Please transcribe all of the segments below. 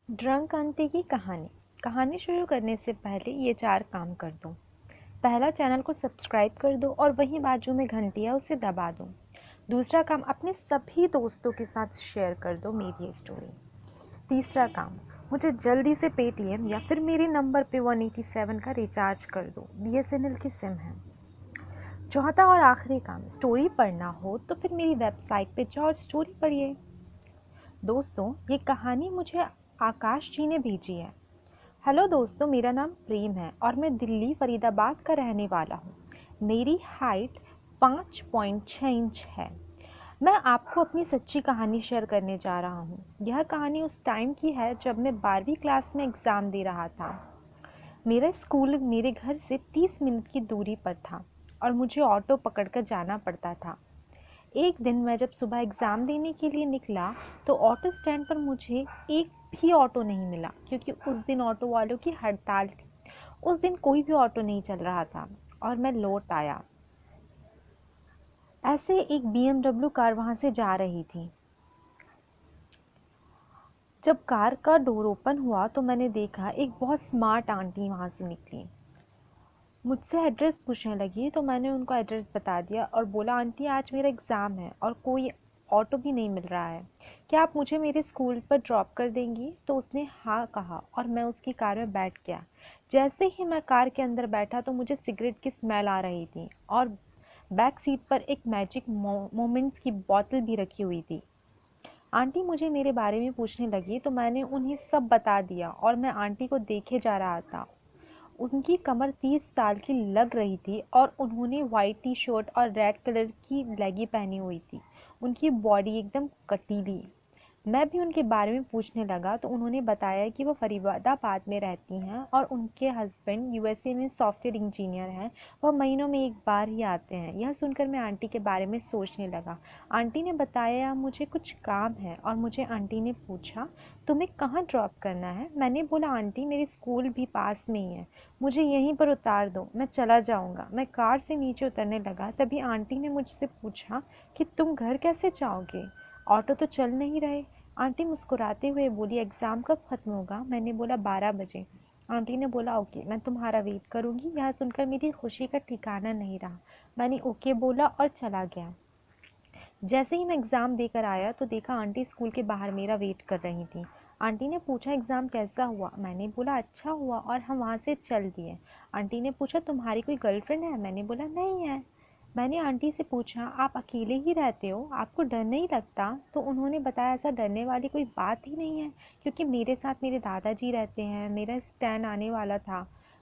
Drunk aunty की कहानी। कहानी शुरू करने से पहले ये 4 काम कर दो। पहला, चैनल को सब्सक्राइब कर दो और वहीं बाजू में घंटी है उसे दबा दो। दूसरा काम, अपने सभी दोस्तों के साथ शेयर कर दो मेरी ये स्टोरी। तीसरा काम, मुझे जल्दी से पेटीएम या फिर मेरे नंबर पे 187 का रिचार्ज कर दो, बीएसएनएल की सिम है। चौथा और आखिरी काम, स्टोरी पढ़ना हो तो फिर मेरी वेबसाइट पे जाओ और स्टोरी पढ़िए। दोस्तों, ये कहानी मुझे आकाश जी ने भेजी है। हेलो दोस्तों, मेरा नाम प्रेम है और मैं दिल्ली फरीदाबाद का रहने वाला हूँ। मेरी हाइट 5.6 इंच है। मैं आपको अपनी सच्ची कहानी शेयर करने जा रहा हूँ। यह कहानी उस टाइम की है जब मैं 12वीं क्लास में एग्ज़ाम दे रहा था। मेरा स्कूल मेरे घर से 30 मिनट की दूरी पर था और मुझे ऑटो पकड़कर जाना पड़ता था। एक दिन मैं जब सुबह एग्ज़ाम देने के लिए निकला तो ऑटो स्टैंड पर मुझे एक भी ऑटो नहीं मिला, क्योंकि उस दिन ऑटो वालों की हड़ताल थी। उस दिन कोई भी ऑटो नहीं चल रहा था और मैं लौट आया। ऐसे एक बीएमडब्ल्यू कार वहाँ से जा रही थी। जब कार का डोर ओपन हुआ तो मैंने देखा एक बहुत स्मार्ट आंटी वहाँ से निकली। मुझसे एड्रेस पूछने लगी तो मैंने उनको एड्रेस बता दिया और बोला, आंटी आज मेरा एग्ज़ाम है और कोई ऑटो भी नहीं मिल रहा है, क्या आप मुझे मेरे स्कूल पर ड्रॉप कर देंगी? तो उसने हाँ कहा और मैं उसकी कार में बैठ गया। जैसे ही मैं कार के अंदर बैठा तो मुझे सिगरेट की स्मेल आ रही थी और बैक सीट पर एक मैजिक मोमेंट्स की बोतल भी रखी हुई थी। आंटी मुझे मेरे बारे में पूछने लगी तो मैंने उन्हें सब बता दिया और मैं आंटी को देखे जा रहा था। उनकी कमर 30 साल की लग रही थी और उन्होंने वाइट टी शर्ट और रेड कलर की लेगी पहनी हुई थी। उनकी बॉडी एकदम कटीली। मैं भी उनके बारे में पूछने लगा तो उन्होंने बताया कि वो फरीदाबाद में रहती हैं और उनके हस्बैंड यूएसए में सॉफ्टवेयर इंजीनियर हैं। वह महीनों में एक बार ही आते हैं। यह सुनकर मैं आंटी के बारे में सोचने लगा। आंटी ने बताया मुझे कुछ काम है और मुझे आंटी ने पूछा, तुम्हें कहाँ ड्रॉप करना है? मैंने बोला, आंटी मेरी स्कूल भी पास में ही है, मुझे यहीं पर उतार दो, मैं चला जाऊँगा। मैं कार से नीचे उतरने लगा तभी आंटी ने मुझसे पूछा कि तुम घर कैसे जाओगे? ऑटो तो चल नहीं रहे। आंटी मुस्कुराते हुए बोली, एग्ज़ाम कब ख़त्म होगा? मैंने बोला 12 बजे। आंटी ने बोला, ओके मैं तुम्हारा वेट करूँगी। यह सुनकर मेरी खुशी का ठिकाना नहीं रहा। मैंने ओके बोला और चला गया। जैसे ही मैं एग्ज़ाम देकर आया तो देखा आंटी स्कूल के बाहर मेरा वेट कर रही थी। आंटी ने पूछा, एग्ज़ाम कैसा हुआ? मैंने बोला अच्छा हुआ और हम वहाँ से चल दिए। आंटी ने पूछा, तुम्हारी कोई गर्लफ्रेंड है? मैंने बोला नहीं है। मैंने आंटी से पूछा, आप अकेले ही रहते हो, आपको डर नहीं लगता? तो उन्होंने बताया, ऐसा डरने वाली कोई बात ही नहीं है, क्योंकि मेरे साथ मेरे दादाजी रहते हैं, मेरा स्टैंड आने वाला था।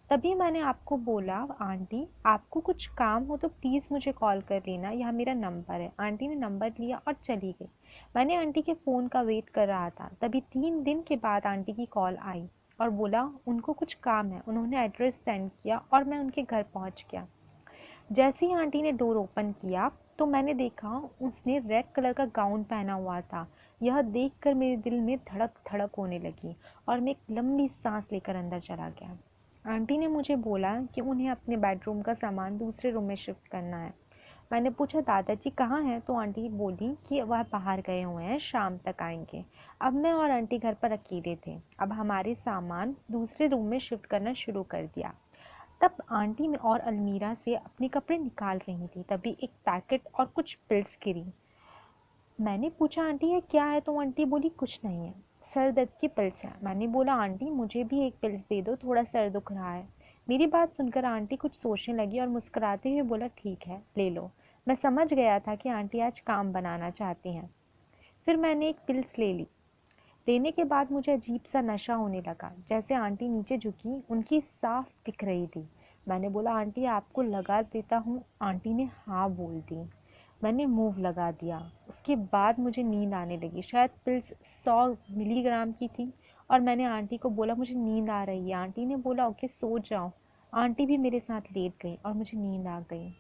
तभी मैंने आपको बोला, आंटी आपको कुछ काम हो तो प्लीज़ मुझे कॉल कर लेना, यह मेरा नंबर है। आंटी ने नंबर लिया और चली गई। मैंने आंटी के फ़ोन का वेट कर रहा था। तभी 3 दिन के बाद आंटी की कॉल आई और बोला उनको कुछ काम है। उन्होंने एड्रेस सेंड किया और मैं उनके घर पहुंच गया। जैसे ही आंटी ने डोर ओपन किया तो मैंने देखा उसने रेड कलर का गाउन पहना हुआ था। यह देखकर मेरे दिल में धड़क धड़क होने लगी और मैं एक लंबी सांस लेकर अंदर चला गया। आंटी ने मुझे बोला कि उन्हें अपने बेडरूम का सामान दूसरे रूम में शिफ्ट करना है। मैंने पूछा, दादाजी कहाँ हैं? तो आंटी बोली कि वह बाहर गए हुए हैं, शाम तक आएंगे। अब मैं और आंटी घर पर अकेले थे। अब हमारे सामान दूसरे रूम में शिफ्ट करना शुरू कर दिया। तब आंटी में और अलमीरा से अपने कपड़े निकाल रही थी। तभी एक पैकेट और कुछ पिल्स गिरी। मैंने पूछा, आंटी ये क्या है? तो आंटी बोली, कुछ नहीं है, सर दर्द की पिल्स है। मैंने बोला, आंटी मुझे भी एक पिल्स दे दो, थोड़ा सर दुख रहा है। मेरी बात सुनकर आंटी कुछ सोचने लगी और मुस्कुराते हुए बोला, ठीक है ले लो। मैं समझ गया था कि आंटी आज काम बनाना चाहती हैं। फिर मैंने एक पिल्स ले ली। लेने के बाद मुझे अजीब सा नशा होने लगा। जैसे आंटी नीचे झुकी, उनकी साफ दिख रही थी। मैंने बोला, आंटी आपको लगा देता हूँ। आंटी ने हाँ बोल दी। मैंने मूव लगा दिया। उसके बाद मुझे नींद आने लगी। शायद पिल्स 100 मिलीग्राम की थी और मैंने आंटी को बोला, मुझे नींद आ रही है। आंटी ने बोला, ओके सो जाओ। आंटी भी मेरे साथ लेट गई और मुझे नींद आ गई।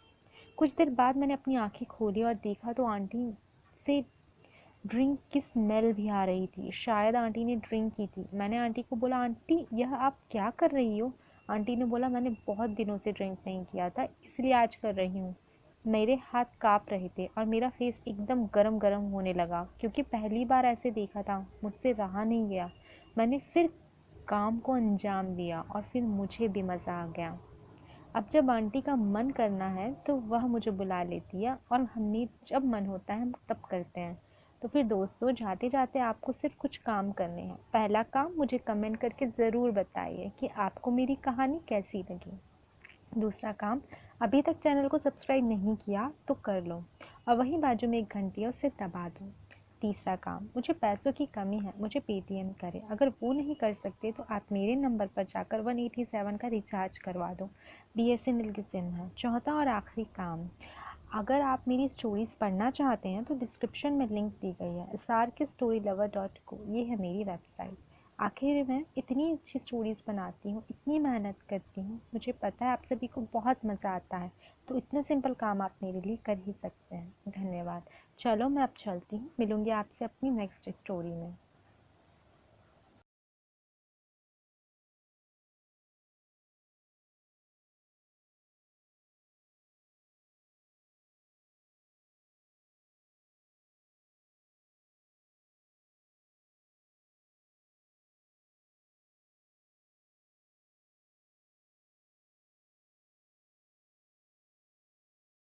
कुछ देर बाद मैंने अपनी आंखें खोली और देखा तो आंटी से ड्रिंक की स्मेल भी आ रही थी। शायद आंटी ने ड्रिंक की थी। मैंने आंटी को बोला, आंटी यह आप क्या कर रही हो? आंटी ने बोला, मैंने बहुत दिनों से ड्रिंक नहीं किया था, इसलिए आज कर रही हूँ। मेरे हाथ काँप रहे थे और मेरा फेस एकदम गरम गरम होने लगा, क्योंकि पहली बार ऐसे देखा था। मुझसे रहा नहीं गया। मैंने फिर काम को अंजाम दिया और फिर मुझे भी मज़ा आ गया। अब जब आंटी का मन करना है तो वह मुझे बुला लेती है और हमने जब मन होता है हम तब करते हैं। तो फिर दोस्तों, जाते जाते आपको सिर्फ कुछ काम करने हैं। पहला काम, मुझे कमेंट करके ज़रूर बताइए कि आपको मेरी कहानी कैसी लगी। दूसरा काम, अभी तक चैनल को सब्सक्राइब नहीं किया तो कर लो और वहीं बाजू में एक घंटी है उसे दबा दो। तीसरा काम, मुझे पैसों की कमी है, मुझे पेटीएम करें। अगर वो नहीं कर सकते तो आप मेरे नंबर पर जाकर 187 का रिचार्ज करवा दो, बीएसएनएल की सिम है। चौथा और आखिरी काम, अगर आप मेरी स्टोरीज़ पढ़ना चाहते हैं तो डिस्क्रिप्शन में लिंक दी गई है, SRKStorylover.co, ये है मेरी वेबसाइट। आखिर मैं इतनी अच्छी स्टोरीज़ बनाती हूँ, इतनी मेहनत करती हूँ, मुझे पता है आप सभी को बहुत मज़ा आता है, तो इतने सिंपल काम आप मेरे लिए कर ही सकते हैं। धन्यवाद। चलो मैं अब चलती हूँ, मिलूँगी आपसे अपनी नेक्स्ट स्टोरी में।